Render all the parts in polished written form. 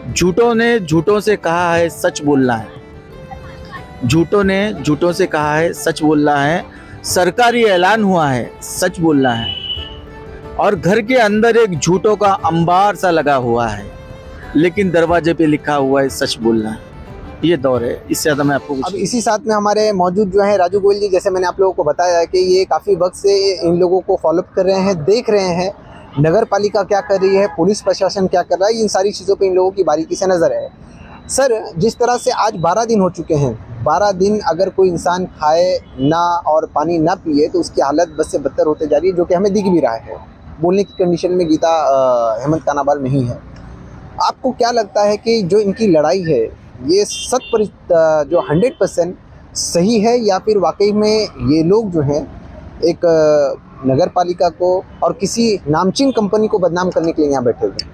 झूठों ने झूठों से कहा है सच बोलना है। झूठों ने झूठों से कहा है सच बोलना है। सरकारी ऐलान हुआ है सच बोलना है। और घर के अंदर एक झूठों का अंबार सा लगा हुआ है, लेकिन दरवाजे पे लिखा हुआ है सच बोलना है। ये दौर है, इससे ज्यादा मैं आपको अब इसी साथ में हमारे मौजूद जो है राजू गोयल जी, जैसे मैंने आप लोगों को बताया कि ये काफ़ी वक्त से इन लोगों को फॉलोअप कर रहे हैं, देख रहे हैं नगर पालिका क्या कर रही है, पुलिस प्रशासन क्या कर रहा है, इन सारी चीज़ों पे इन लोगों की बारीकी से नज़र है। सर, जिस तरह से आज 12 दिन हो चुके हैं, 12 दिन अगर कोई इंसान खाए ना और पानी ना पिए तो उसकी हालत बद से बदतर होते जा रही है, जो कि हमें दिख भी रहा है। बोलने की कंडीशन में गीता हेमंत कानाबाल नहीं है। आपको क्या लगता है कि जो इनकी लड़ाई है ये जो 100% सही है, या फिर वाकई में ये लोग जो हैं एक नगर पालिका को और किसी नामचीन कंपनी को बदनाम करने के लिए यहाँ बैठे हुए हैं?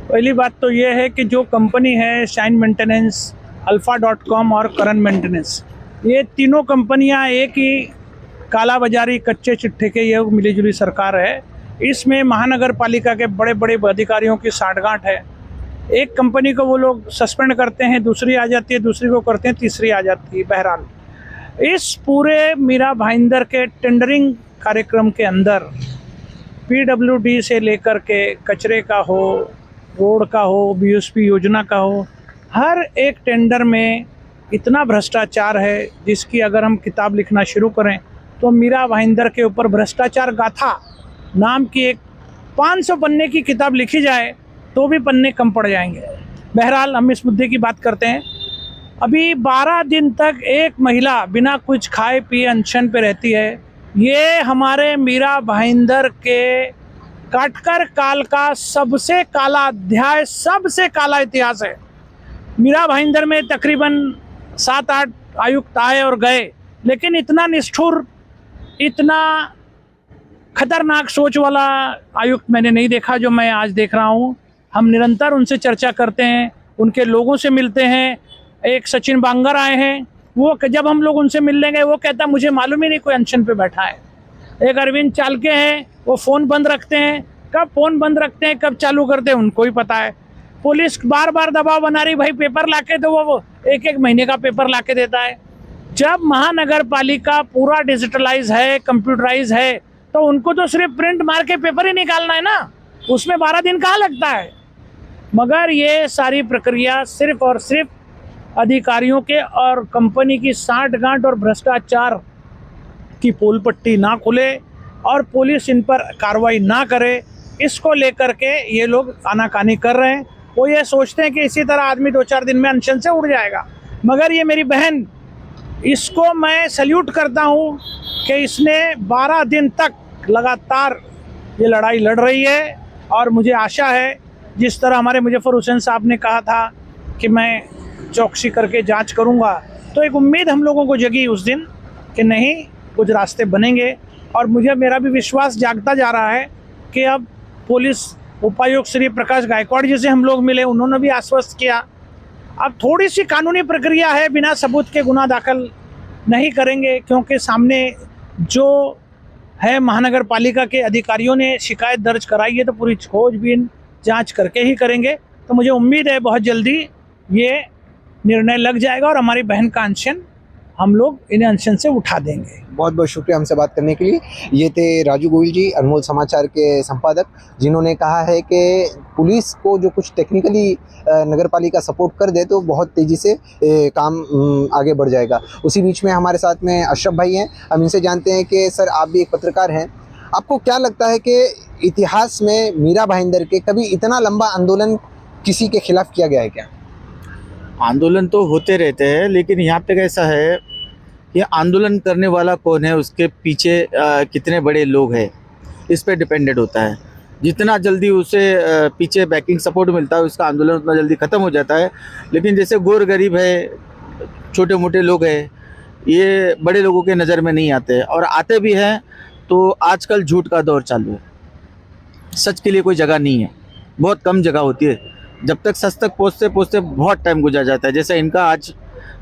पहली बात तो ये है कि जो कंपनी है शाइन मेंटेनेंस, अल्फा.com और करन मेंटेनेंस, ये तीनों कंपनियां एक ही काला बाजारी कच्चे चिट्ठे के ये मिलीजुली सरकार है। इसमें महानगर पालिका के बड़े बड़े अधिकारियों की साठगांठ है। एक कंपनी को वो लोग सस्पेंड करते हैं, दूसरी आ जाती है, दूसरी को करते हैं, तीसरी आ जाती है। बहरहाल इस पूरे मीरा भाईंदर के टेंडरिंग कार्यक्रम के अंदर PWD से लेकर के कचरे का हो, रोड का हो, BOSP योजना का हो, हर एक टेंडर में इतना भ्रष्टाचार है जिसकी अगर हम किताब लिखना शुरू करें तो मीरा भाईंदर के ऊपर भ्रष्टाचार गाथा नाम की एक 500 पन्ने की किताब लिखी जाए तो भी पन्ने कम पड़ जाएंगे। बहरहाल हम इस मुद्दे की बात करते हैं। अभी 12 दिन तक एक महिला बिना कुछ खाए पिए अनशन पे रहती है। ये हमारे मीरा भाईंदर के काटकर काल का सबसे काला अध्याय, सबसे काला इतिहास है। मीरा भाईंदर में तकरीबन 7-8 आयुक्त आए और गए, लेकिन इतना निष्ठुर, इतना खतरनाक सोच वाला आयुक्त मैंने नहीं देखा जो मैं आज देख रहा हूँ। हम निरंतर उनसे चर्चा करते हैं, उनके लोगों से मिलते हैं। एक सचिन बांगर आए हैं, वो जब हम लोग उनसे मिल लेंगे वो कहता मुझे मालूम ही नहीं कोई अनशन पे बैठा है। एक अरविंद चालके हैं, वो फ़ोन बंद रखते हैं, कब फ़ोन बंद रखते हैं कब चालू करते हैं उनको ही पता है। पुलिस बार बार दबाव बना रही, भाई पेपर लाके दो, वो एक महीने का पेपर लाके देता है। जब महानगर पालिका पूरा डिजिटलाइज है, कंप्यूटराइज है, तो उनको तो सिर्फ प्रिंट मार के पेपर ही निकालना है ना, उसमें 12 दिन कहाँ लगता है। मगर ये सारी प्रक्रिया सिर्फ और सिर्फ अधिकारियों के और कंपनी की साठगांठ और भ्रष्टाचार की पोल पट्टी ना खुले और पुलिस इन पर कार्रवाई ना करे, इसको लेकर के ये लोग आनाकानी कर रहे हैं। वो ये सोचते हैं कि इसी तरह आदमी 2-4 दिन में अनशन से उड़ जाएगा। मगर ये मेरी बहन, इसको मैं सल्यूट करता हूँ कि इसने 12 दिन तक लगातार ये लड़ाई लड़ रही है। और मुझे आशा है, जिस तरह हमारे मुजफ्फर हुसैन साहब ने कहा था कि मैं चौकसी करके जांच करूंगा, तो एक उम्मीद हम लोगों को जगी उस दिन कि नहीं, कुछ रास्ते बनेंगे। और मेरा भी विश्वास जागता जा रहा है कि अब पुलिस उपायुक्त श्री प्रकाश गायकवाड़ जी से हम लोग मिले, उन्होंने भी आश्वस्त किया अब थोड़ी सी कानूनी प्रक्रिया है, बिना सबूत के गुनाह दाखिल नहीं करेंगे, क्योंकि सामने जो है महानगर पालिका के अधिकारियों ने शिकायत दर्ज कराई है, तो पूरी खोजबीन जांच करके ही करेंगे। तो मुझे उम्मीद है बहुत जल्दी ये निर्णय लग जाएगा और हमारी बहन का अनशन हम लोग इन्हें अनशन से उठा देंगे। बहुत बहुत शुक्रिया हमसे बात करने के लिए। ये थे राजू गोयल जी, अनमोल समाचार के संपादक, जिन्होंने कहा है कि पुलिस को जो कुछ टेक्निकली नगर पालिका सपोर्ट कर दे तो बहुत तेज़ी से काम आगे बढ़ जाएगा। उसी बीच में हमारे साथ में अशरफ भाई हैं, हम इनसे जानते हैं कि सर, आप भी एक पत्रकार हैं, आपको क्या लगता है कि इतिहास में मीरा भाईंदर के कभी इतना लंबा आंदोलन किसी के खिलाफ किया गया है क्या? आंदोलन तो होते रहते हैं, लेकिन यहाँ पे कैसा है कि आंदोलन करने वाला कौन है, उसके पीछे कितने बड़े लोग हैं, इस पे डिपेंडेंट होता है। जितना जल्दी उसे पीछे बैकिंग सपोर्ट मिलता है, उसका आंदोलन उतना जल्दी ख़त्म हो जाता है। लेकिन जैसे गोर गरीब है, छोटे मोटे लोग हैं, ये बड़े लोगों के नज़र में नहीं आते, और आते भी हैं तो आजकल झूठ का दौर चालू है। सच के लिए कोई जगह नहीं है, बहुत कम जगह होती है। जब तक सच तक पहुँचते पहुँचते बहुत टाइम गुजर जाता है। जैसे इनका आज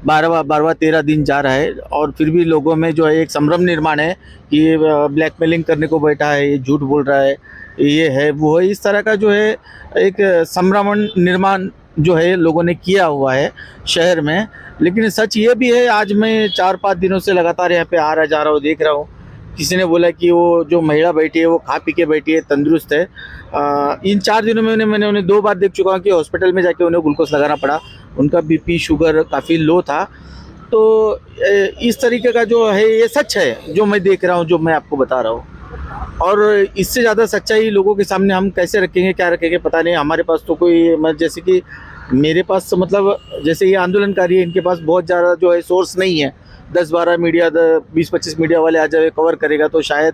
12वां 13 दिन जा रहा है, और फिर भी लोगों में जो है एक संभ्रम निर्माण है कि ये ब्लैकमेलिंग करने को बैठा है, ये झूठ बोल रहा है, ये है वो है, इस तरह का जो है एक संभ्रम निर्माण जो है लोगों ने किया हुआ है शहर में। लेकिन सच ये भी है, आज मैं 4-5 दिनों से लगातार यहाँ पे आ रहा जा रहा हूँ, देख रहा हूँ, किसी ने बोला कि वो जो महिला बैठी है वो खा पी के बैठी है, तंदुरुस्त है। इन 4 दिनों में मैंने उन्हें 2 बार देख चुका हूँ कि हॉस्पिटल में जाके उन्हें ग्लूकोज लगाना पड़ा, उनका बीपी शुगर काफ़ी लो था। तो इस तरीके का जो है ये सच है जो मैं देख रहा हूँ, जो मैं आपको बता रहा हूँ। और इससे ज़्यादा सच्चाई लोगों के सामने हम कैसे रखेंगे, क्या रखेंगे पता नहीं। हमारे पास तो कोई जैसे कि मेरे पास मतलब जैसे ये आंदोलनकारी है, इनके पास बहुत ज़्यादा जो है सोर्स नहीं है। 10-12 मीडिया 20-25 मीडिया वाले आ जाए, कवर करेगा तो शायद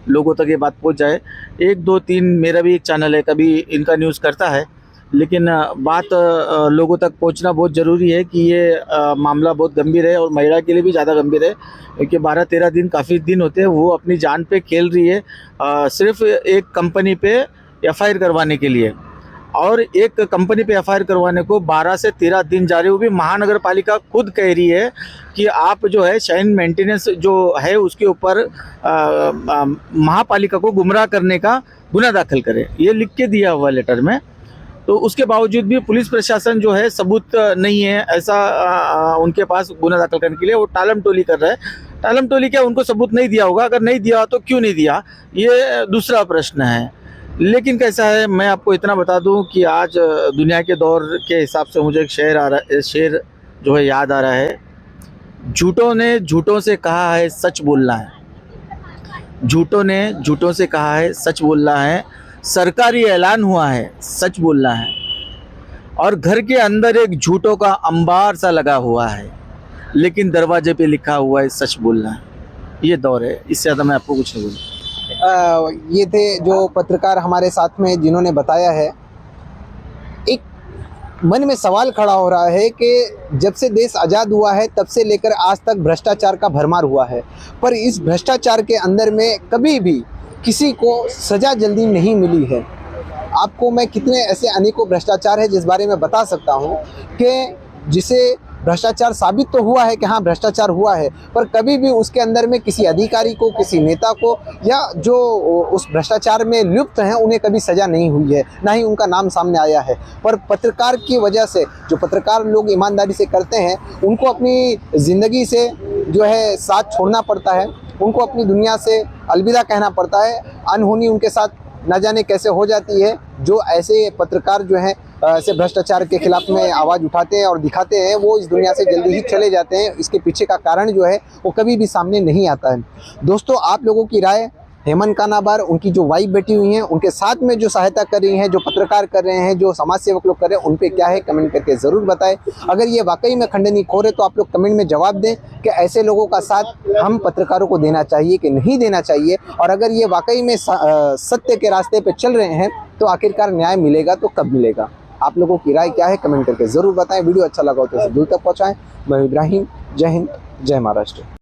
लोगों तक ये बात पहुंच जाए। 1-2-3 मेरा भी एक चैनल है, कभी इनका न्यूज़ करता है, लेकिन बात लोगों तक पहुंचना बहुत ज़रूरी है कि ये मामला बहुत गंभीर है और महिला के लिए भी ज़्यादा गंभीर है, क्योंकि 12-13 दिन काफ़ी दिन होते हैं, वो अपनी जान पे खेल रही है सिर्फ एक कंपनी पे एफआईआर करवाने के लिए। और एक कंपनी पे एफआईआर करवाने को 12 से 13 दिन जा रहे, वो भी महानगर पालिका खुद कह रही है कि आप जो है शाइन मेंटेनेंस जो है उसके ऊपर महापालिका को गुमराह करने का गुना दाखिल करें, ये लिख के दिया हुआ लेटर में। तो उसके बावजूद भी पुलिस प्रशासन जो है सबूत नहीं है ऐसा उनके पास गुना दाखिल करने के लिए, वो टालम टोली कर रहा है। टालम टोली क्या, उनको सबूत नहीं दिया होगा, अगर नहीं दिया तो क्यों नहीं दिया, ये दूसरा प्रश्न है। लेकिन कैसा है, मैं आपको इतना बता दूं कि आज दुनिया के दौर के हिसाब से मुझे एक शेर जो है याद आ रहा है। झूठों ने झूठों से कहा है सच बोलना है, झूठों ने झूठों से कहा है सच बोलना है, सरकारी ऐलान हुआ है सच बोलना है, और घर के अंदर एक झूठों का अंबार सा लगा हुआ है, लेकिन दरवाजे पे लिखा हुआ है सच बोलना है। ये दौर है, इससे ज़्यादा मैं आपको कुछ नहीं बोलूँ। ये थे जो पत्रकार हमारे साथ में जिन्होंने बताया है। एक मन में सवाल खड़ा हो रहा है कि जब से देश आज़ाद हुआ है तब से लेकर आज तक भ्रष्टाचार का भरमार हुआ है, पर इस भ्रष्टाचार के अंदर में कभी भी किसी को सज़ा जल्दी नहीं मिली है। आपको मैं कितने ऐसे अनेकों भ्रष्टाचार है जिस बारे में बता सकता हूँ कि जिसे भ्रष्टाचार साबित तो हुआ है कि हाँ भ्रष्टाचार हुआ है, पर कभी भी उसके अंदर में किसी अधिकारी को, किसी नेता को, या जो उस भ्रष्टाचार में लिप्त हैं उन्हें कभी सज़ा नहीं हुई है, ना ही उनका नाम सामने आया है। पर पत्रकार की वजह से, जो पत्रकार लोग ईमानदारी से करते हैं, उनको अपनी ज़िंदगी से जो है साथ छोड़ना पड़ता है, उनको अपनी दुनिया से अलविदा कहना पड़ता है। अनहोनी उनके साथ न जाने कैसे हो जाती है। जो ऐसे पत्रकार जो हैं ऐसे भ्रष्टाचार के खिलाफ में आवाज़ उठाते हैं और दिखाते हैं, वो इस दुनिया से जल्दी ही चले जाते हैं। इसके पीछे का कारण जो है वो कभी भी सामने नहीं आता है। दोस्तों, आप लोगों की राय, हेमंत कानाबार, उनकी जो वाइफ बैठी हुई हैं, उनके साथ में जो सहायता कर रही हैं, जो पत्रकार कर रहे हैं, जो समाज सेवक लोग कर रहे हैं, उन पे क्या है कमेंट करके ज़रूर बताएं। अगर ये वाकई में खंडनीय हो रहे तो आप लोग कमेंट में जवाब दें कि ऐसे लोगों का साथ हम पत्रकारों को देना चाहिए कि नहीं देना चाहिए। और अगर ये वाकई में सत्य के रास्ते पर चल रहे हैं तो आखिरकार न्याय मिलेगा तो कब मिलेगा। आप लोगों की राय क्या है कमेंट करके ज़रूर बताएं। वीडियो अच्छा लगा हो तो इसे दूर तक पहुँचाएँ। मैं इब्राहिम, जय हिंद, जय महाराष्ट्र।